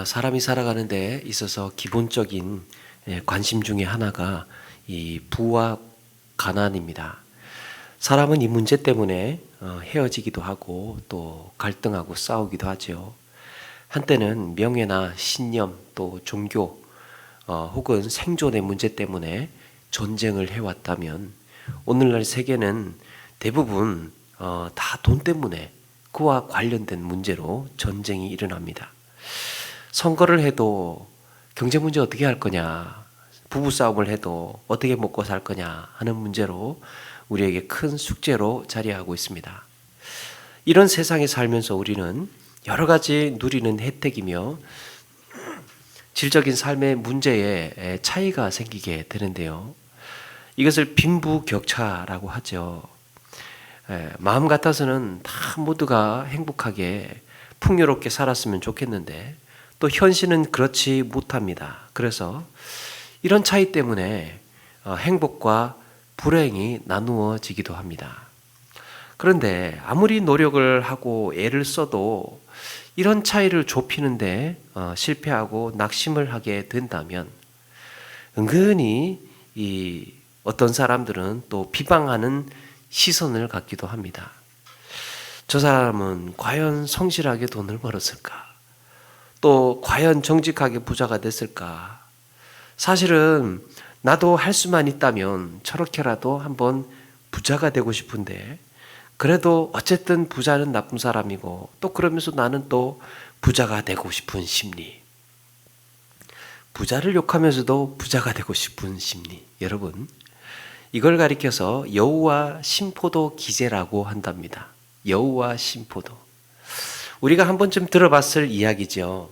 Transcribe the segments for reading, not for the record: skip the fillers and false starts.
사람이 살아가는 데 있어서 기본적인 관심 중에 하나가 이 부와 가난입니다. 사람은 이 문제 때문에 헤어지기도 하고 또 갈등하고 싸우기도 하죠. 한때는 명예나 신념 또 종교 혹은 생존의 문제 때문에 전쟁을 해왔다면 오늘날 세계는 대부분 다 돈 때문에 그와 관련된 문제로 전쟁이 일어납니다. 선거를 해도 경제 문제 어떻게 할 거냐, 부부싸움을 해도 어떻게 먹고 살 거냐 하는 문제로 우리에게 큰 숙제로 자리하고 있습니다. 이런 세상에 살면서 우리는 여러 가지 누리는 혜택이며 질적인 삶의 문제에 차이가 생기게 되는데요. 이것을 빈부격차라고 하죠. 마음 같아서는 다 모두가 행복하게 풍요롭게 살았으면 좋겠는데 또 현실은 그렇지 못합니다. 그래서 이런 차이 때문에 행복과 불행이 나누어지기도 합니다. 그런데 아무리 노력을 하고 애를 써도 이런 차이를 좁히는데 실패하고 낙심을 하게 된다면 은근히 어떤 사람들은 또 비방하는 시선을 갖기도 합니다. 저 사람은 과연 성실하게 돈을 벌었을까? 또 과연 정직하게 부자가 됐을까? 사실은 나도 할 수만 있다면 저렇게라도 한번 부자가 되고 싶은데 그래도 어쨌든 부자는 나쁜 사람이고 또 그러면서 나는 또 부자가 되고 싶은 심리. 부자를 욕하면서도 부자가 되고 싶은 심리. 여러분, 이걸 가리켜서 여우와 심포도 기제라고 한답니다. 여우와 심포도. 우리가 한 번쯤 들어봤을 이야기죠.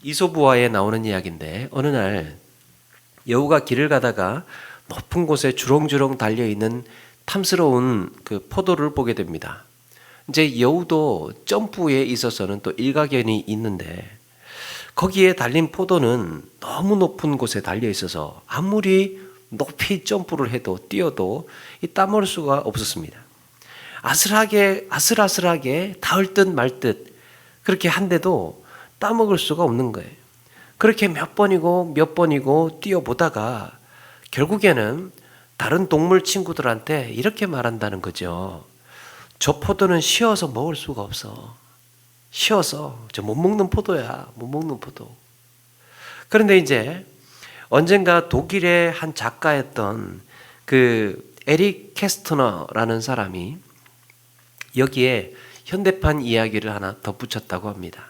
이솝우화에 나오는 이야기인데 어느 날 여우가 길을 가다가 높은 곳에 주렁주렁 달려있는 탐스러운 그 포도를 보게 됩니다. 이제 여우도 점프에 있어서는 또 일가견이 있는데 거기에 달린 포도는 너무 높은 곳에 달려 있어서 아무리 높이 점프를 해도 뛰어도 따먹을 수가 없었습니다. 아슬아슬하게 닿을 듯 말 듯 그렇게 한데도 따먹을 수가 없는 거예요. 그렇게 몇 번이고 뛰어보다가 결국에는 다른 동물 친구들한테 이렇게 말한다는 거죠. 저 포도는 쉬어서 먹을 수가 없어. 쉬어서 저 못 먹는 포도야. 못 먹는 포도. 그런데 이제 언젠가 독일의 한 작가였던 그 에릭 캐스트너라는 사람이 여기에 현대판 이야기를 하나 덧붙였다고 합니다.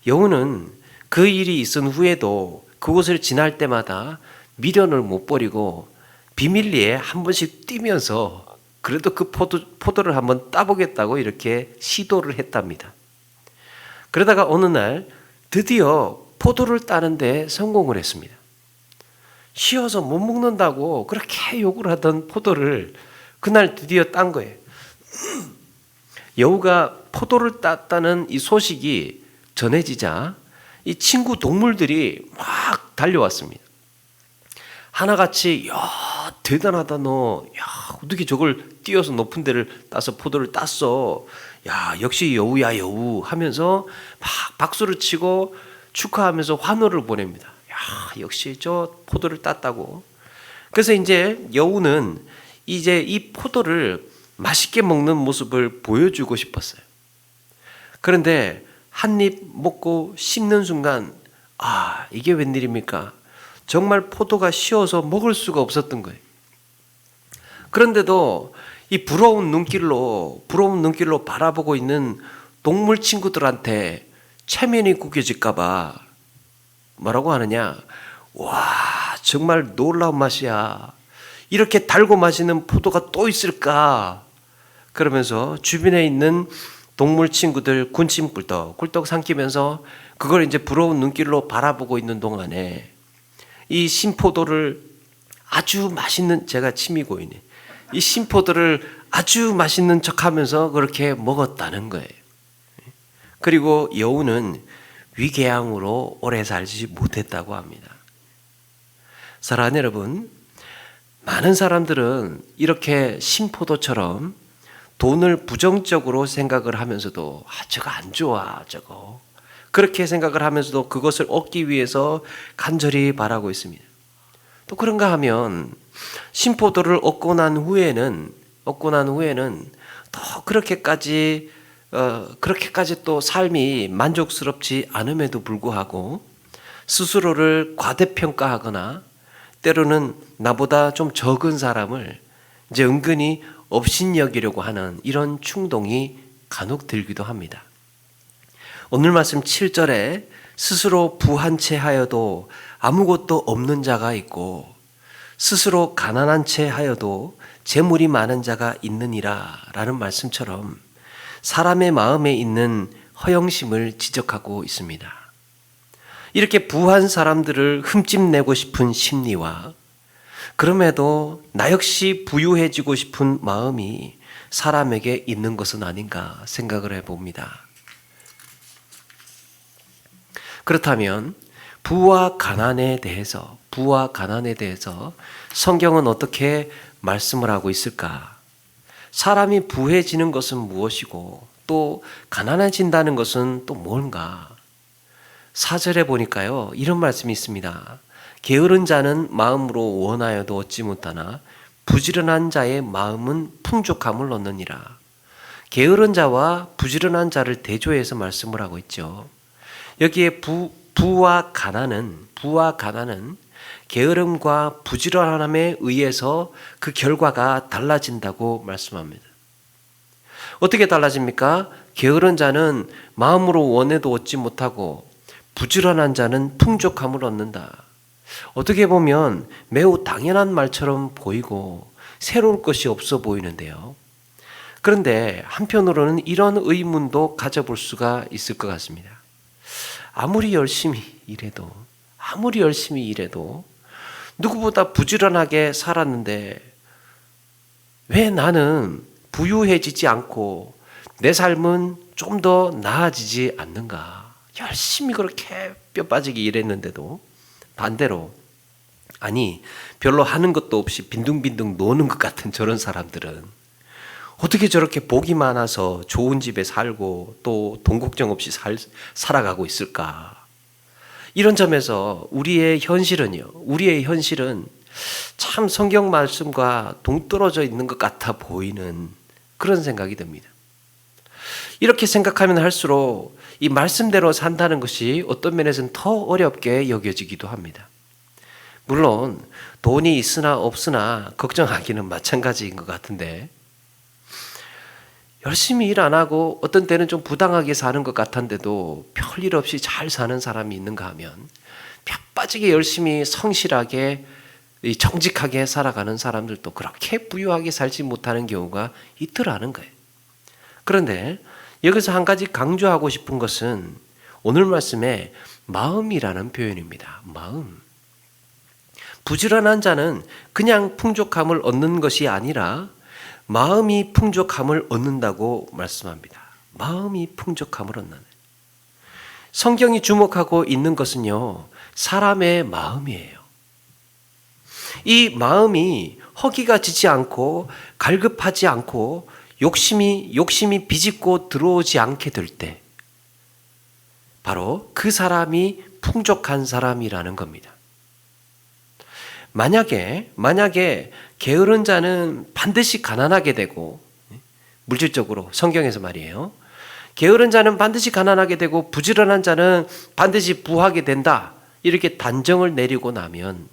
여우는 그 일이 있은 후에도 그곳을 지날 때마다 미련을 못 버리고 비밀리에 한 번씩 뛰면서 그래도 그 포도를 한번 따보겠다고 이렇게 시도를 했답니다. 그러다가 어느 날 드디어 포도를 따는데 성공을 했습니다. 쉬어서 못 먹는다고 그렇게 욕을 하던 포도를 그날 드디어 딴 거예요. 여우가 포도를 땄다는 이 소식이 전해지자 이 친구 동물들이 막 달려왔습니다. 하나같이 야 대단하다 너. 야 어떻게 저걸 뛰어서 높은 데를 따서 포도를 땄어. 야 역시 여우야 여우 하면서 막 박수를 치고 축하하면서 환호를 보냅니다. 야 역시 저 포도를 땄다고. 그래서 이제 여우는 이제 이 포도를 맛있게 먹는 모습을 보여주고 싶었어요. 그런데 한 입 먹고 씹는 순간 이게 웬일입니까? 정말 포도가 쉬어서 먹을 수가 없었던 거예요. 그런데도 이 부러운 눈길로 바라보고 있는 동물 친구들한테 체면이 구겨질까 봐 뭐라고 하느냐? 와 정말 놀라운 맛이야. 이렇게 달고 맛있는 포도가 또 있을까? 그러면서 주변에 있는 동물 친구들 군침 꿀떡꿀떡 삼키면서 그걸 이제 부러운 눈길로 바라보고 있는 동안에 이 신포도를 아주 맛있는, 제가 침이 고이네. 이 신포도를 아주 맛있는 척하면서 그렇게 먹었다는 거예요. 그리고 여우는 위궤양으로 오래 살지 못했다고 합니다. 사랑하는 여러분, 많은 사람들은 이렇게 신포도처럼 돈을 부정적으로 생각을 하면서도 저거 안 좋아 저거 그렇게 생각을 하면서도 그것을 얻기 위해서 간절히 바라고 있습니다. 또 그런가 하면 신포도를 얻고 난 후에는 더 그렇게까지 또 삶이 만족스럽지 않음에도 불구하고 스스로를 과대평가하거나 때로는 나보다 좀 적은 사람을 이제 은근히 업신여기려고 하는 이런 충동이 간혹 들기도 합니다. 오늘 말씀 7절에 스스로 부한 채 하여도 아무것도 없는 자가 있고 스스로 가난한 채 하여도 재물이 많은 자가 있느니라 라는 말씀처럼 사람의 마음에 있는 허영심을 지적하고 있습니다. 이렇게 부한 사람들을 흠집내고 싶은 심리와 그럼에도 나 역시 부유해지고 싶은 마음이 사람에게 있는 것은 아닌가 생각을 해봅니다. 그렇다면 부와 가난에 대해서 성경은 어떻게 말씀을 하고 있을까? 사람이 부해지는 것은 무엇이고 또 가난해진다는 것은 또 뭔가? 4절에 보니까요, 이런 말씀이 있습니다. 게으른 자는 마음으로 원하여도 얻지 못하나 부지런한 자의 마음은 풍족함을 얻느니라. 게으른 자와 부지런한 자를 대조해서 말씀을 하고 있죠. 여기에 부와 가난은 게으름과 부지런함에 의해서 그 결과가 달라진다고 말씀합니다. 어떻게 달라집니까? 게으른 자는 마음으로 원해도 얻지 못하고 부지런한 자는 풍족함을 얻는다. 어떻게 보면 매우 당연한 말처럼 보이고 새로울 것이 없어 보이는데요. 그런데 한편으로는 이런 의문도 가져볼 수가 있을 것 같습니다. 아무리 열심히 일해도 누구보다 부지런하게 살았는데 왜 나는 부유해지지 않고 내 삶은 좀 더 나아지지 않는가? 열심히 그렇게 뼈 빠지게 일했는데도 반대로 별로 하는 것도 없이 빈둥빈둥 노는 것 같은 저런 사람들은 어떻게 저렇게 복이 많아서 좋은 집에 살고 또 돈 걱정 없이 살아가고 있을까? 이런 점에서 우리의 현실은 참 성경 말씀과 동떨어져 있는 것 같아 보이는 그런 생각이 듭니다. 이렇게 생각하면 할수록 이 말씀대로 산다는 것이 어떤 면에서는 더 어렵게 여겨지기도 합니다. 물론 돈이 있으나 없으나 걱정하기는 마찬가지인 것 같은데 열심히 일 안 하고 어떤 때는 좀 부당하게 사는 것 같은데도 별일 없이 잘 사는 사람이 있는가 하면 뼈 빠지게 열심히 성실하게 정직하게 살아가는 사람들도 그렇게 부유하게 살지 못하는 경우가 있더라는 거예요. 그런데 여기서 한 가지 강조하고 싶은 것은 오늘 말씀에 마음이라는 표현입니다. 마음. 부지런한 자는 그냥 풍족함을 얻는 것이 아니라 마음이 풍족함을 얻는다고 말씀합니다. 마음이 풍족함을 얻는. 성경이 주목하고 있는 것은요, 사람의 마음이에요. 이 마음이 허기가 지지 않고 갈급하지 않고 욕심이 비집고 들어오지 않게 될 때 바로 그 사람이 풍족한 사람이라는 겁니다. 만약에 게으른 자는 반드시 가난하게 되고 물질적으로 성경에서 말이에요. 게으른 자는 반드시 가난하게 되고 부지런한 자는 반드시 부하게 된다. 이렇게 단정을 내리고 나면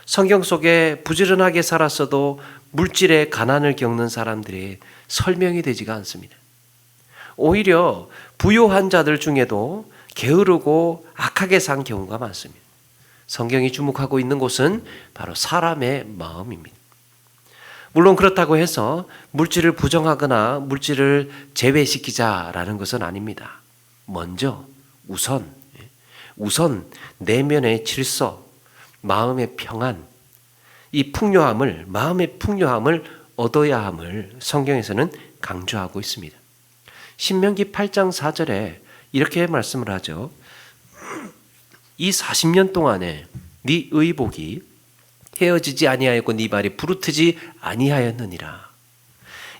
성경 속에 부지런하게 살았어도 물질의 가난을 겪는 사람들이 설명이 되지가 않습니다. 오히려 부유한 자들 중에도 게으르고 악하게 산 경우가 많습니다. 성경이 주목하고 있는 곳은 바로 사람의 마음입니다. 물론 그렇다고 해서 물질을 부정하거나 물질을 제외시키자라는 것은 아닙니다. 먼저 우선 내면의 질서, 마음의 평안, 이 마음의 풍요함을 얻어야 함을 성경에서는 강조하고 있습니다. 신명기 8장 4절에 이렇게 말씀을 하죠. 이 40년 동안에 네 의복이 헤어지지 아니하였고 네 발이 부르트지 아니하였느니라.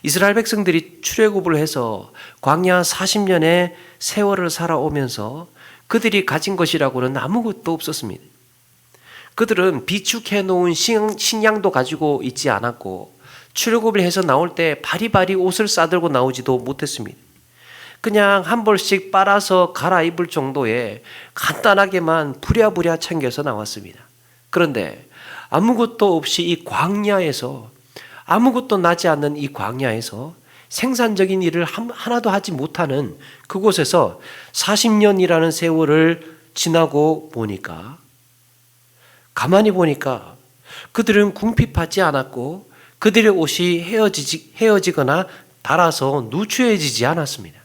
이스라엘 백성들이 출애굽을 해서 광야 40년의 세월을 살아오면서 그들이 가진 것이라고는 아무것도 없었습니다. 그들은 비축해 놓은 식량도 가지고 있지 않았고 출애굽을 해서 나올 때 바리바리 옷을 싸들고 나오지도 못했습니다. 그냥 한 벌씩 빨아서 갈아입을 정도의 간단하게만 부랴부랴 챙겨서 나왔습니다. 그런데 아무것도 없이 이 광야에서, 아무것도 나지 않는 이 광야에서 생산적인 일을 하나도 하지 못하는 그곳에서 40년이라는 세월을 지나고 보니까, 가만히 보니까 그들은 궁핍하지 않았고 그들의 옷이 헤어지거나 닳아서 누추해지지 않았습니다.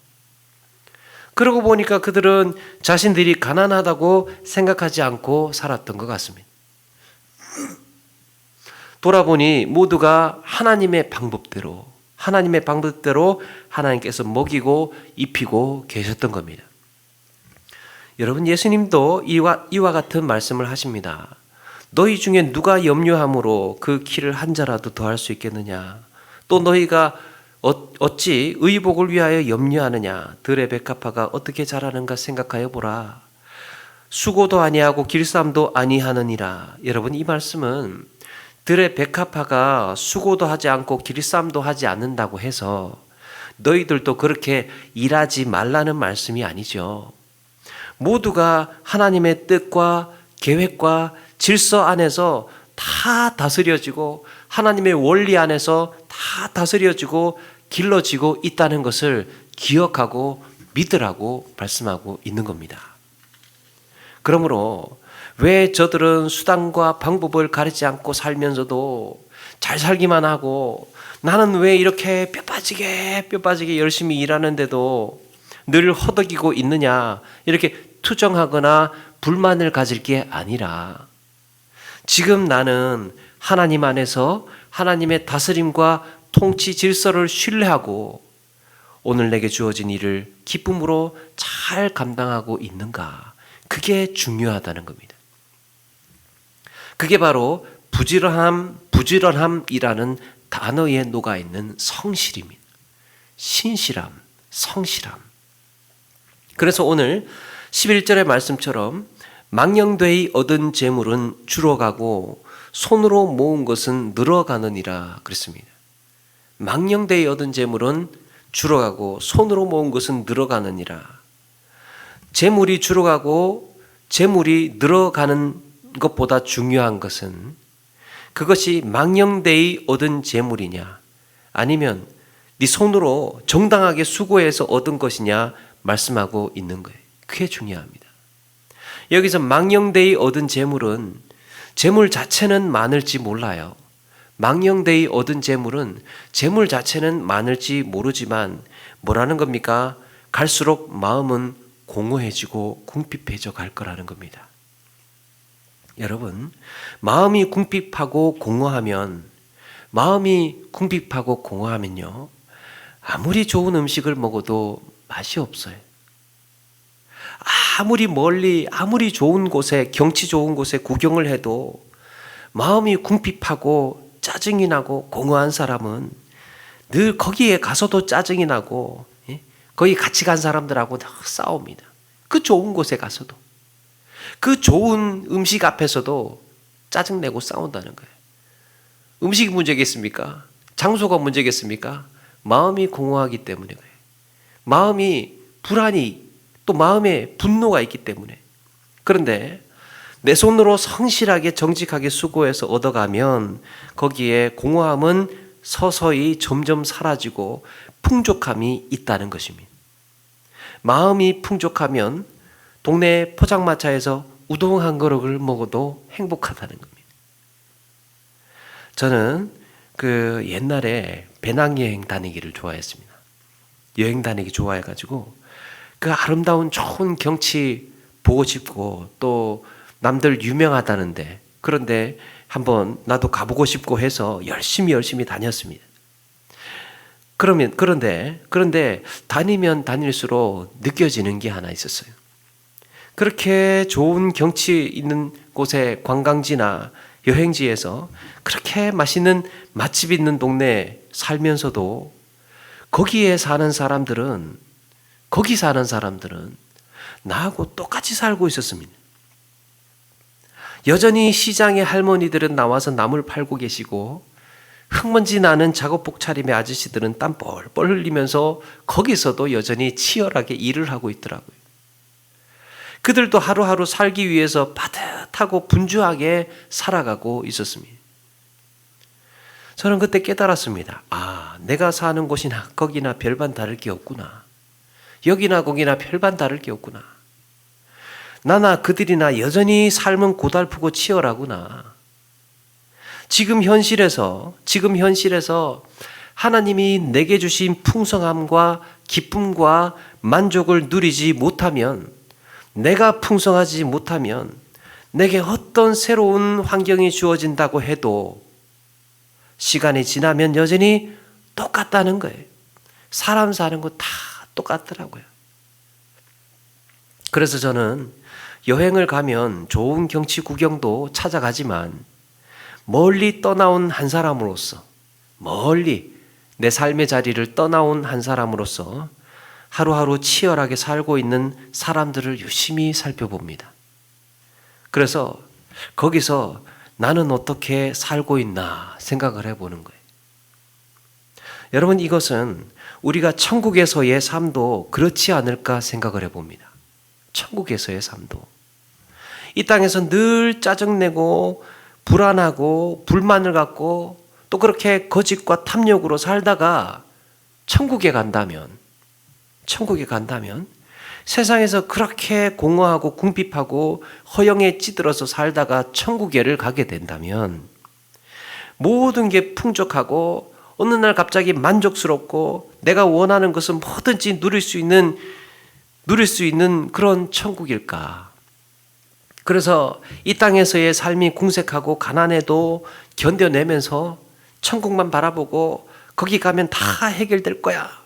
그러고 보니까 그들은 자신들이 가난하다고 생각하지 않고 살았던 것 같습니다. 돌아보니 모두가 하나님의 방법대로 하나님께서 먹이고 입히고 계셨던 겁니다. 여러분, 예수님도 이와 같은 말씀을 하십니다. 너희 중에 누가 염려함으로 그 키를 한 자라도 더할 수 있겠느냐? 또 너희가 어찌 의복을 위하여 염려하느냐? 들의 백합화가 어떻게 자라는가 생각하여 보라. 수고도 아니하고 길쌈도 아니하느니라. 여러분, 이 말씀은 들의 백합화가 수고도 하지 않고 길쌈도 하지 않는다고 해서 너희들도 그렇게 일하지 말라는 말씀이 아니죠. 모두가 하나님의 뜻과 계획과 질서 안에서 다 다스려지고 하나님의 원리 안에서 다 다스려지고 길러지고 있다는 것을 기억하고 믿으라고 말씀하고 있는 겁니다. 그러므로 왜 저들은 수단과 방법을 가리지 않고 살면서도 잘 살기만 하고 나는 왜 이렇게 뼈 빠지게 열심히 일하는데도 늘 허덕이고 있느냐, 이렇게 투정하거나 불만을 가질 게 아니라 지금 나는 하나님 안에서 하나님의 다스림과 통치 질서를 신뢰하고 오늘 내게 주어진 일을 기쁨으로 잘 감당하고 있는가, 그게 중요하다는 겁니다. 그게 바로 부지런함이라는 단어에 녹아있는 성실입니다. 신실함, 성실함. 그래서 오늘 11절의 말씀처럼 망령되이 얻은 재물은 줄어가고 손으로 모은 것은 늘어가느니라 그랬습니다. 망령되이 얻은 재물은 줄어가고 손으로 모은 것은 늘어가느니라. 재물이 줄어가고 재물이 늘어가는 것보다 중요한 것은 그것이 망령되이 얻은 재물이냐 아니면 네 손으로 정당하게 수고해서 얻은 것이냐 말씀하고 있는 거예요. 그게 중요합니다. 여기서 망령되이 얻은 재물은 재물 자체는 많을지 몰라요. 망령되이 얻은 재물은 재물 자체는 많을지 모르지만 뭐라는 겁니까? 갈수록 마음은 공허해지고 궁핍해져 갈 거라는 겁니다. 여러분, 마음이 궁핍하고 공허하면요, 아무리 좋은 음식을 먹어도 맛이 없어요. 아무리 좋은 곳에, 경치 좋은 곳에 구경을 해도 마음이 궁핍하고 짜증이 나고 공허한 사람은 늘 거기에 가서도 짜증이 나고, 거기 같이 간 사람들하고 늘 싸웁니다. 그 좋은 곳에 가서도, 그 좋은 음식 앞에서도 짜증내고 싸운다는 거예요. 음식이 문제겠습니까? 장소가 문제겠습니까? 마음이 공허하기 때문에 그래요. 마음이 불안이, 또 마음에 분노가 있기 때문에. 그런데 내 손으로 성실하게 정직하게 수고해서 얻어가면 거기에 공허함은 서서히 점점 사라지고 풍족함이 있다는 것입니다. 마음이 풍족하면 동네 포장마차에서 우동 한 그릇을 먹어도 행복하다는 겁니다. 저는 옛날에 배낭여행 다니기를 좋아했습니다. 여행 다니기 좋아해가지고 그 아름다운 좋은 경치 보고 싶고 또 남들 유명하다는데, 그런데 한번 나도 가보고 싶고 해서 열심히 다녔습니다. 그런데 다니면 다닐수록 느껴지는 게 하나 있었어요. 그렇게 좋은 경치 있는 곳에 관광지나 여행지에서 그렇게 맛있는 맛집 있는 동네에 살면서도 거기 사는 사람들은 나하고 똑같이 살고 있었습니다. 여전히 시장의 할머니들은 나와서 나물 팔고 계시고 흙먼지 나는 작업복 차림의 아저씨들은 땀 뻘뻘 흘리면서 거기서도 여전히 치열하게 일을 하고 있더라고요. 그들도 하루하루 살기 위해서 빠듯하고 분주하게 살아가고 있었습니다. 저는 그때 깨달았습니다. 내가 사는 곳이나 거기나 별반 다를 게 없구나. 여기나 거기나 별반 다를 게 없구나. 나나 그들이나 여전히 삶은 고달프고 치열하구나. 지금 현실에서 하나님이 내게 주신 풍성함과 기쁨과 만족을 누리지 못하면, 내가 풍성하지 못하면 내게 어떤 새로운 환경이 주어진다고 해도 시간이 지나면 여전히 똑같다는 거예요. 사람 사는 거 다 똑같더라고요. 그래서 저는 여행을 가면 좋은 경치 구경도 찾아가지만 멀리 떠나온 한 사람으로서, 멀리 내 삶의 자리를 떠나온 한 사람으로서 하루하루 치열하게 살고 있는 사람들을 유심히 살펴봅니다. 그래서 거기서 나는 어떻게 살고 있나 생각을 해보는 거예요. 여러분, 이것은 우리가 천국에서의 삶도 그렇지 않을까 생각을 해봅니다. 천국에서의 삶도. 이 땅에서 늘 짜증내고 불안하고 불만을 갖고 또 그렇게 거짓과 탐욕으로 살다가 천국에 간다면 세상에서 그렇게 공허하고 궁핍하고 허영에 찌들어서 살다가 천국에를 가게 된다면 모든 게 풍족하고 어느 날 갑자기 만족스럽고 내가 원하는 것은 뭐든지 누릴 수 있는 그런 천국일까? 그래서 이 땅에서의 삶이 궁색하고 가난해도 견뎌내면서 천국만 바라보고 거기 가면 다 해결될 거야.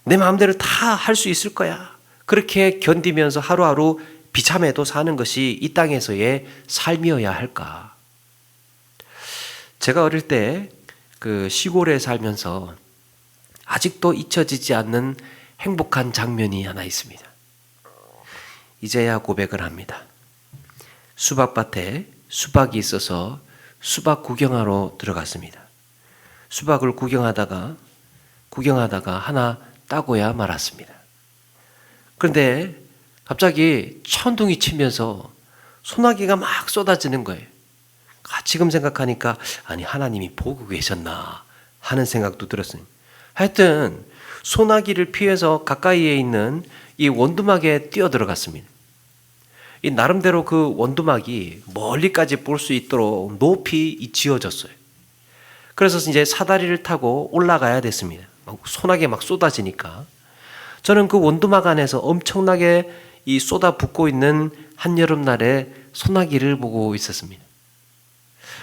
내 마음대로 다 할 수 있을 거야. 그렇게 견디면서 하루하루 비참해도 사는 것이 이 땅에서의 삶이어야 할까? 제가 어릴 때 그 시골에 살면서 아직도 잊혀지지 않는 행복한 장면이 하나 있습니다. 이제야 고백을 합니다. 수박밭에 수박이 있어서 수박 구경하러 들어갔습니다. 수박을 구경하다가 하나 따고야 말았습니다. 그런데 갑자기 천둥이 치면서 소나기가 막 쏟아지는 거예요. 지금 생각하니까 하나님이 보고 계셨나 하는 생각도 들었어요. 하여튼 소나기를 피해서 가까이에 있는 이 원두막에 뛰어들어갔습니다. 이 나름대로 그 원두막이 멀리까지 볼 수 있도록 높이 지어졌어요. 그래서 이제 사다리를 타고 올라가야 됐습니다. 소나기 막 쏟아지니까. 저는 그 원두막 안에서 엄청나게 이 쏟아붓고 있는 한여름날에 소나기를 보고 있었습니다.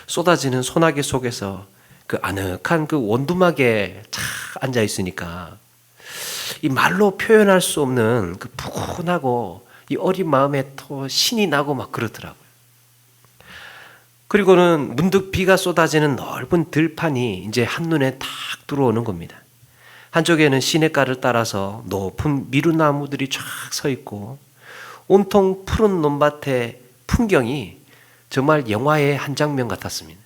쏟아지는 소나기 속에서 그 아늑한 그 원두막에 착 앉아 있으니까 이 말로 표현할 수 없는 그 푸근하고 이 어린 마음에 또 신이 나고 막 그러더라고요. 그리고는 문득 비가 쏟아지는 넓은 들판이 이제 한눈에 탁 들어오는 겁니다. 한쪽에는 시냇가를 따라서 높은 미루나무들이 쫙 서 있고 온통 푸른 논밭의 풍경이 정말 영화의 한 장면 같았습니다.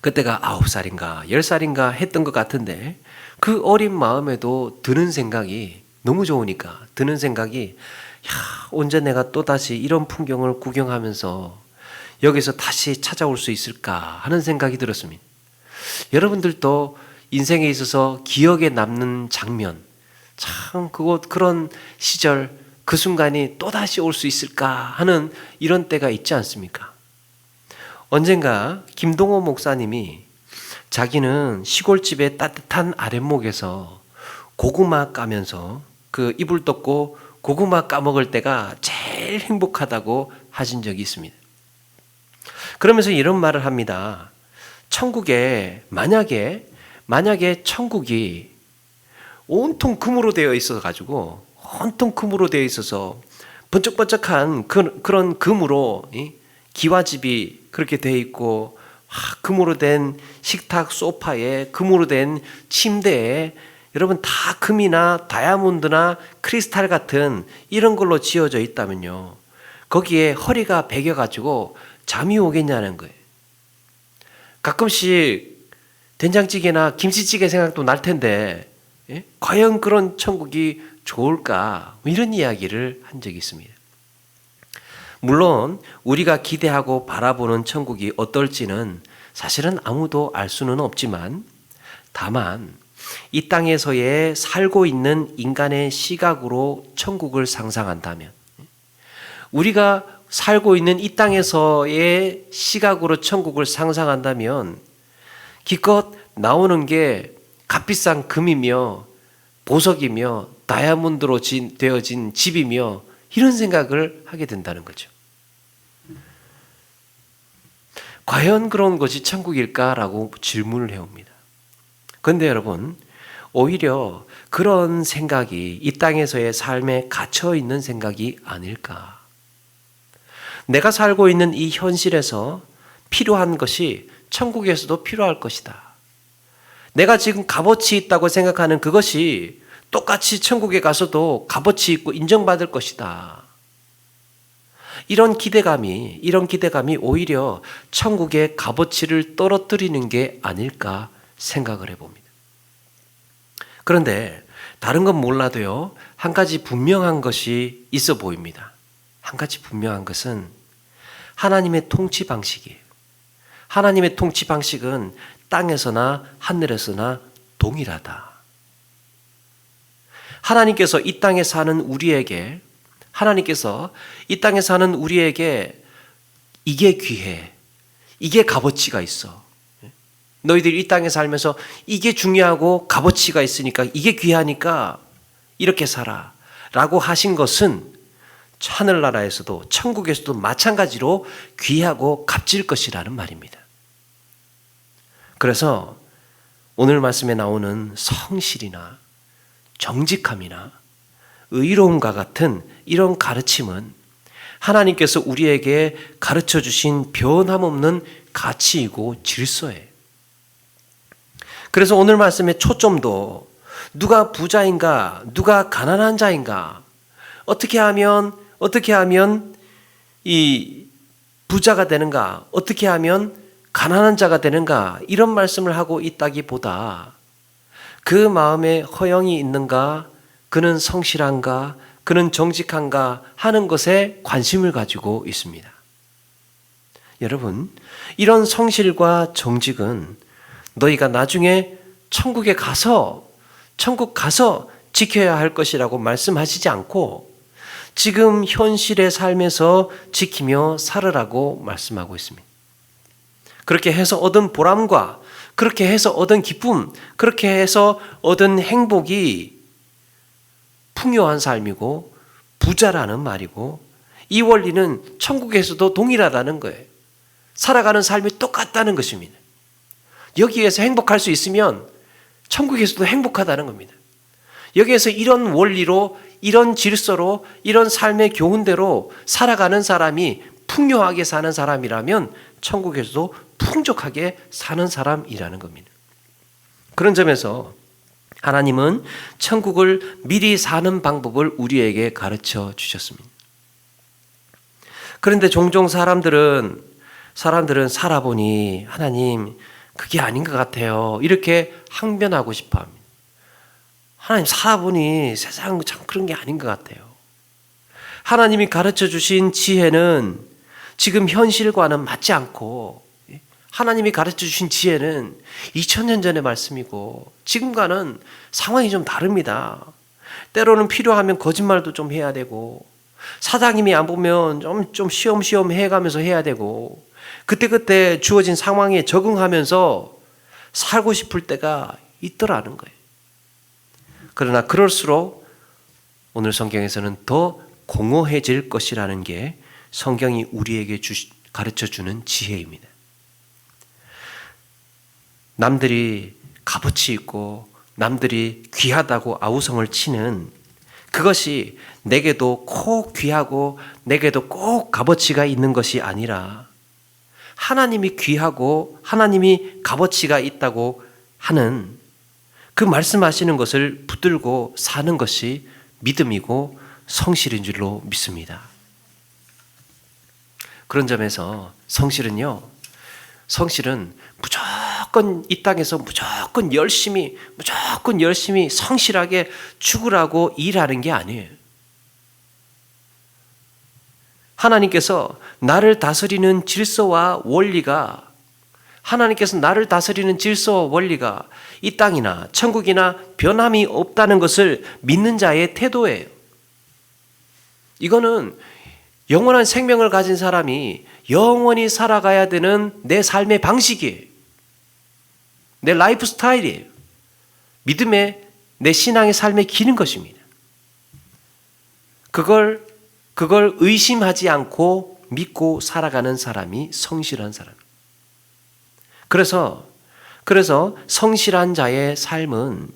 그때가 9살인가 10살인가 했던 것 같은데 그 어린 마음에도 드는 생각이 너무 좋으니까 드는 생각이 언제 내가 또다시 이런 풍경을 구경하면서 여기서 다시 찾아올 수 있을까 하는 생각이 들었습니다. 여러분들도 인생에 있어서 기억에 남는 장면, 참 그런 시절, 그 순간이 또다시 올 수 있을까 하는 이런 때가 있지 않습니까? 언젠가 김동호 목사님이 자기는 시골집의 따뜻한 아랫목에서 고구마 까면서 그 이불 덮고 고구마 까먹을 때가 제일 행복하다고 하신 적이 있습니다. 그러면서 이런 말을 합니다. 천국에 만약에 천국이 온통 금으로 되어 있어 가지고 온통 금으로 되어 있어서 번쩍번쩍한 그런 금으로 기와집이 그렇게 되어 있고 금으로 된 식탁 소파에 금으로 된 침대에 여러분 다 금이나 다이아몬드나 크리스탈 같은 이런 걸로 지어져 있다면요, 거기에 허리가 베겨가지고 잠이 오겠냐는 거예요. 가끔씩 된장찌개나 김치찌개 생각도 날 텐데, 예? 과연 그런 천국이 좋을까? 이런 이야기를 한 적이 있습니다. 물론 우리가 기대하고 바라보는 천국이 어떨지는 사실은 아무도 알 수는 없지만, 다만 이 땅에서의 살고 있는 인간의 시각으로 천국을 상상한다면, 우리가 살고 있는 이 땅에서의 시각으로 천국을 상상한다면 기껏 나오는 게 값비싼 금이며 보석이며 다이아몬드로 되어진 집이며 이런 생각을 하게 된다는 거죠. 과연 그런 것이 천국일까라고 질문을 해옵니다. 그런데 여러분, 오히려 그런 생각이 이 땅에서의 삶에 갇혀 있는 생각이 아닐까. 내가 살고 있는 이 현실에서 필요한 것이 천국에서도 필요할 것이다. 내가 지금 값어치 있다고 생각하는 그것이 똑같이 천국에 가서도 값어치 있고 인정받을 것이다. 이런 기대감이 오히려 천국의 값어치를 떨어뜨리는 게 아닐까 생각을 해봅니다. 그런데 다른 건 몰라도요, 한 가지 분명한 것이 있어 보입니다. 한 가지 분명한 것은 하나님의 통치 방식이에요. 하나님의 통치 방식은 땅에서나 하늘에서나 동일하다. 하나님께서 이 땅에 사는 우리에게 이게 귀해, 이게 값어치가 있어, 너희들이 이 땅에 살면서 이게 중요하고 값어치가 있으니까, 이게 귀하니까 이렇게 살아 라고 하신 것은 하늘나라에서도 천국에서도 마찬가지로 귀하고 값질 것이라는 말입니다. 그래서 오늘 말씀에 나오는 성실이나 정직함이나 의로움과 같은 이런 가르침은 하나님께서 우리에게 가르쳐 주신 변함없는 가치이고 질서예요. 그래서 오늘 말씀의 초점도 누가 부자인가, 누가 가난한 자인가, 어떻게 하면 이 부자가 되는가, 어떻게 하면 가난한 자가 되는가, 이런 말씀을 하고 있다기보다 그 마음에 허영이 있는가, 그는 성실한가, 그는 정직한가 하는 것에 관심을 가지고 있습니다. 여러분, 이런 성실과 정직은 너희가 나중에 천국 가서 지켜야 할 것이라고 말씀하시지 않고 지금 현실의 삶에서 지키며 살으라고 말씀하고 있습니다. 그렇게 해서 얻은 보람과 그렇게 해서 얻은 기쁨, 그렇게 해서 얻은 행복이 풍요한 삶이고 부자라는 말이고, 이 원리는 천국에서도 동일하다는 거예요. 살아가는 삶이 똑같다는 것입니다. 여기에서 행복할 수 있으면 천국에서도 행복하다는 겁니다. 여기에서 이런 원리로, 이런 질서로, 이런 삶의 교훈대로 살아가는 사람이 풍요하게 사는 사람이라면 천국에서도 풍족하게 사는 사람이라는 겁니다. 그런 점에서 하나님은 천국을 미리 사는 방법을 우리에게 가르쳐 주셨습니다. 그런데 종종 사람들은 살아보니 하나님 그게 아닌 것 같아요, 이렇게 항변하고 싶어 합니다. 하나님 살아보니 세상 참 그런 게 아닌 것 같아요. 하나님이 가르쳐 주신 지혜는 지금 현실과는 맞지 않고, 하나님이 가르쳐 주신 지혜는 2000년 전의 말씀이고 지금과는 상황이 좀 다릅니다. 때로는 필요하면 거짓말도 좀 해야 되고, 사장님이 안 보면 좀 쉬엄쉬엄 해가면서 해야 되고, 그때그때 주어진 상황에 적응하면서 살고 싶을 때가 있더라는 거예요. 그러나 그럴수록 오늘 성경에서는 더 공허해질 것이라는 게 성경이 우리에게 가르쳐주는 지혜입니다. 남들이 값어치 있고 남들이 귀하다고 아우성을 치는 그것이 내게도 꼭 귀하고 내게도 꼭 값어치가 있는 것이 아니라, 하나님이 귀하고 하나님이 값어치가 있다고 하는 그 말씀하시는 것을 붙들고 사는 것이 믿음이고 성실인 줄로 믿습니다. 그런 점에서 성실은 무조건 이 땅에서 무조건 열심히 성실하게 죽으라고 일하는 게 아니에요. 하나님께서 나를 다스리는 질서와 원리가 이 땅이나 천국이나 변함이 없다는 것을 믿는 자의 태도예요. 이거는 영원한 생명을 가진 사람이 영원히 살아가야 되는 내 삶의 방식이에요. 내 라이프 스타일이에요. 믿음의 내 신앙의 삶에 기는 것입니다. 그걸 의심하지 않고 믿고 살아가는 사람이 성실한 사람. 그래서 성실한 자의 삶은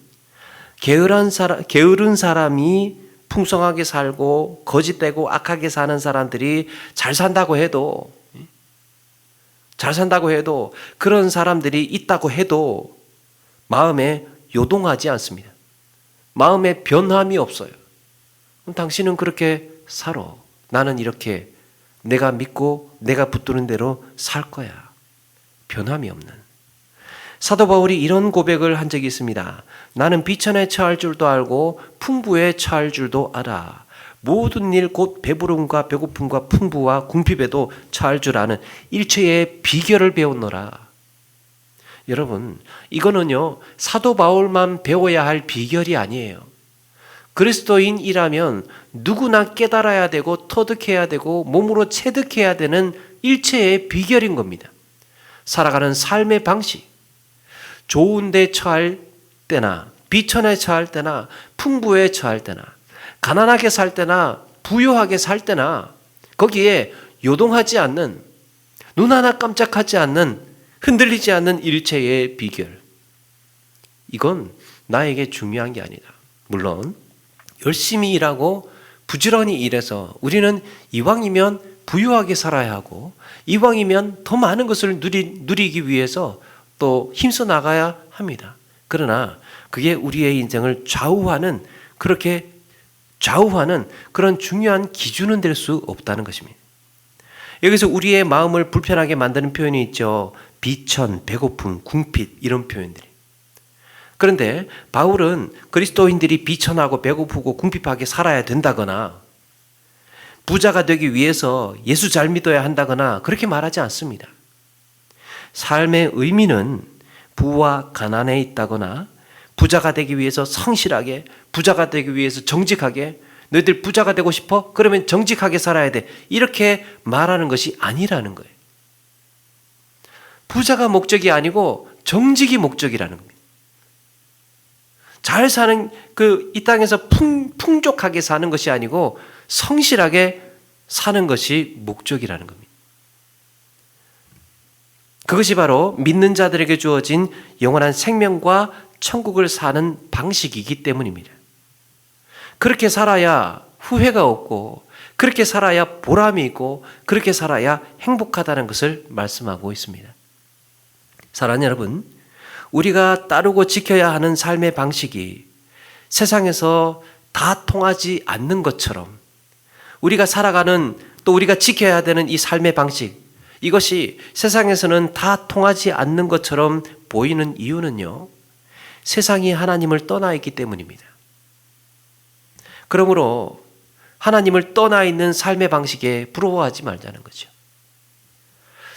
게으른 사람이 풍성하게 살고 거짓되고 악하게 사는 사람들이 잘 산다고 해도 그런 사람들이 있다고 해도 마음에 요동하지 않습니다. 마음에 변함이 없어요. 그럼 당신은 그렇게 살아. 나는 이렇게 내가 믿고 내가 붙드는 대로 살 거야. 변함이 없는. 사도 바울이 이런 고백을 한 적이 있습니다. 나는 비천에 처할 줄도 알고 풍부에 처할 줄도 알아. 모든 일 곧 배부름과 배고픔과 풍부와 궁핍에도 처할 줄 아는 일체의 비결을 배웠노라. 여러분, 이거는요 사도 바울만 배워야 할 비결이 아니에요. 그리스도인이라면 누구나 깨달아야 되고 터득해야 되고 몸으로 체득해야 되는 일체의 비결인 겁니다. 살아가는 삶의 방식, 좋은 데 처할 때나 비천에 처할 때나 풍부에 처할 때나 가난하게 살 때나 부유하게 살 때나 거기에 요동하지 않는, 눈 하나 깜짝하지 않는, 흔들리지 않는 일체의 비결. 이건 나에게 중요한 게 아니다. 물론 열심히 일하고 부지런히 일해서 우리는 이왕이면 부유하게 살아야 하고 이왕이면 더 많은 것을 누리기 위해서 또 힘써 나가야 합니다. 그러나 그게 우리의 인생을 좌우하는 그런 중요한 기준은 될 수 없다는 것입니다. 여기서 우리의 마음을 불편하게 만드는 표현이 있죠. 비천, 배고픔, 궁핍 이런 표현들이. 그런데 바울은 그리스도인들이 비천하고 배고프고 궁핍하게 살아야 된다거나 부자가 되기 위해서 예수 잘 믿어야 한다거나 그렇게 말하지 않습니다. 삶의 의미는 부와 가난에 있다거나 부자가 되기 위해서 성실하게, 부자가 되기 위해서 정직하게, 너희들 부자가 되고 싶어? 그러면 정직하게 살아야 돼. 이렇게 말하는 것이 아니라는 거예요. 부자가 목적이 아니고 정직이 목적이라는 겁니다. 잘 사는 이 땅에서 풍족하게 사는 것이 아니고 성실하게 사는 것이 목적이라는 겁니다. 그것이 바로 믿는 자들에게 주어진 영원한 생명과 천국을 사는 방식이기 때문입니다. 그렇게 살아야 후회가 없고 그렇게 살아야 보람이 있고 그렇게 살아야 행복하다는 것을 말씀하고 있습니다. 사랑하는 여러분, 우리가 따르고 지켜야 하는 삶의 방식이 세상에서 다 통하지 않는 것처럼 우리가 살아가는 또 우리가 지켜야 되는 이 삶의 방식, 이것이 세상에서는 다 통하지 않는 것처럼 보이는 이유는요, 세상이 하나님을 떠나 있기 때문입니다. 그러므로 하나님을 떠나 있는 삶의 방식에 부러워하지 말자는 거죠.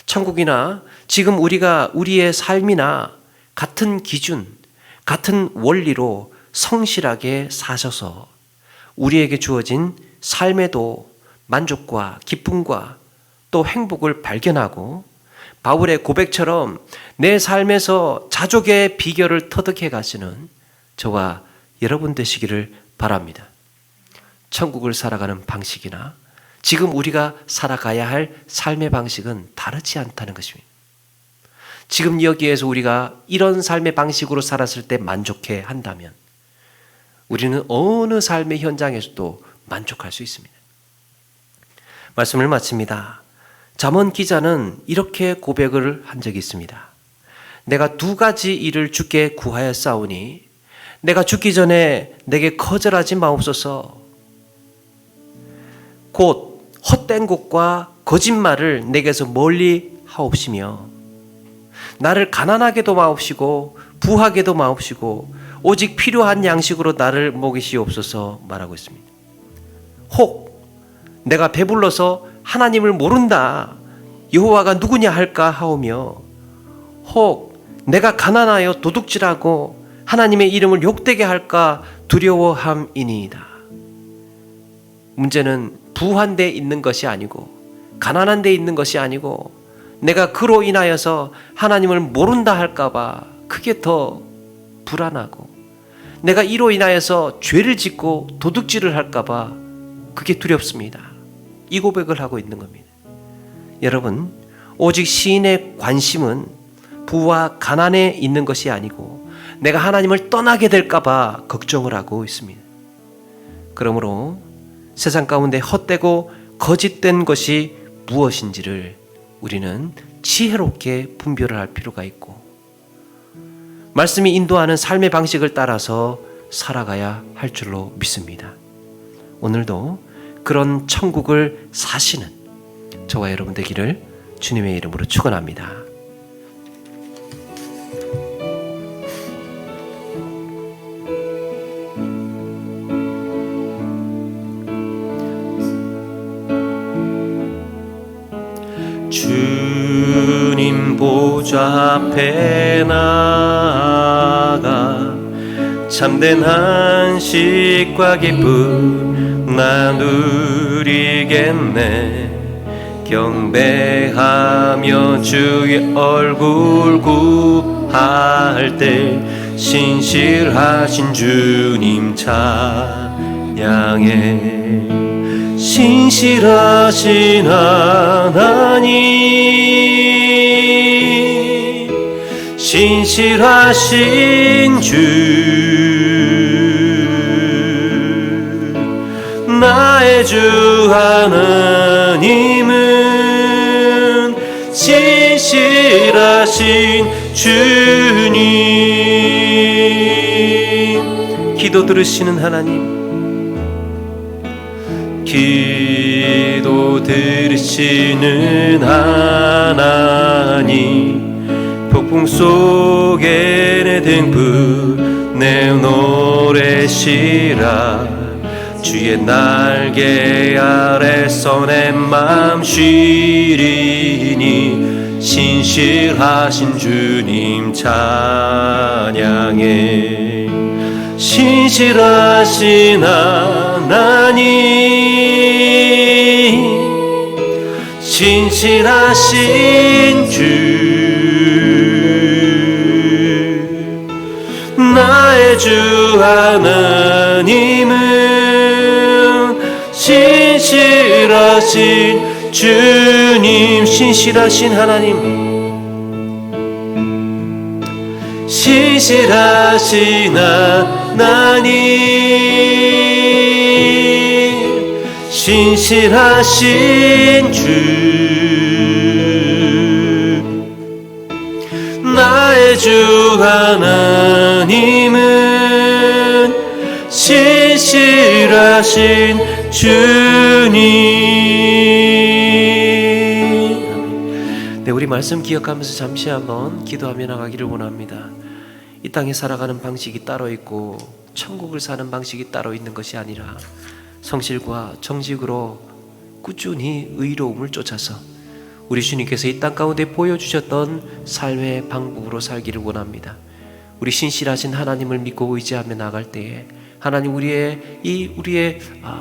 천국이나 지금 우리의 삶이나 같은 기준, 같은 원리로 성실하게 사셔서 우리에게 주어진 삶에도 만족과 기쁨과 또 행복을 발견하고 바울의 고백처럼 내 삶에서 자족의 비결을 터득해 가시는 저와 여러분 되시기를 바랍니다. 천국을 살아가는 방식이나 지금 우리가 살아가야 할 삶의 방식은 다르지 않다는 것입니다. 지금 여기에서 우리가 이런 삶의 방식으로 살았을 때 만족해 한다면 우리는 어느 삶의 현장에서도 만족할 수 있습니다. 말씀을 마칩니다. 잠언 기자는 이렇게 고백을 한 적이 있습니다. 내가 두 가지 일을 주께 구하였사오니 내가 죽기 전에 내게 거절하지 마옵소서. 곧 헛된 것과 거짓말을 내게서 멀리 하옵시며 나를 가난하게도 마옵시고 부하게도 마옵시고 오직 필요한 양식으로 나를 먹이시옵소서 말하고 있습니다. 혹 내가 배불러서 하나님을 모른다, 여호와가 누구냐 할까 하오며, 혹 내가 가난하여 도둑질하고 하나님의 이름을 욕되게 할까 두려워함이니이다. 문제는 부한 데 있는 것이 아니고 가난한 데 있는 것이 아니고 내가 그로 인하여서 하나님을 모른다 할까봐 그게 더 불안하고, 내가 이로 인하여서 죄를 짓고 도둑질을 할까봐 그게 두렵습니다. 이 고백을 하고 있는 겁니다. 여러분, 오직 시인의 관심은 부와 가난에 있는 것이 아니고 내가 하나님을 떠나게 될까봐 걱정을 하고 있습니다. 그러므로 세상 가운데 헛되고 거짓된 것이 무엇인지를 우리는 지혜롭게 분별을 할 필요가 있고, 말씀이 인도하는 삶의 방식을 따라서 살아가야 할 줄로 믿습니다. 오늘도 그런 천국을 사시는 저와 여러분 되기를 주님의 이름으로 축원합니다. 주님 보좌 앞에 나아가 참된 안식과 기쁨 나누리겠네. 경배하며 주의 얼굴 구할 때 신실하신 주님 찬양해. 신실하신 하나님, 신실하신 주, 나의 주 하나님은 신실하신 주님. 기도 들으시는 하나님, 기도 들으시는 하나님, 폭풍 속에 내 등불 내 노래시라. 주의 날개 아래서 내 맘 쉬리니 신실하신 주님 찬양해. 신실하신 하나님, 신실하신 주, 나의 주 하나님은 신실하신 주님. 신실하신 하나님, 신실하신 하나님, 신실하신 주, 나의 주 하나님은 신실하신 주님. 네, 우리 말씀 기억하면서 잠시 한번 기도하며 나가기를 원합니다. 이 땅에 살아가는 방식이 따로 있고 천국을 사는 방식이 따로 있는 것이 아니라 성실과 정직으로 꾸준히 의로움을 쫓아서 우리 주님께서 이 땅 가운데 보여주셨던 삶의 방법으로 살기를 원합니다. 우리 신실하신 하나님을 믿고 의지하며 나갈 때에 하나님 우리의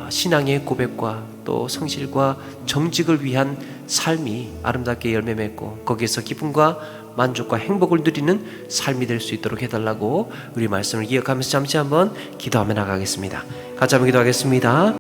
신앙의 고백과 또 성실과 정직을 위한 삶이 아름답게 열매 맺고 거기에서 기쁨과 만족과 행복을 누리는 삶이 될 수 있도록 해달라고 우리 말씀을 기억하면서 잠시 한번 기도하며 나가겠습니다. 같이 한번 기도하겠습니다.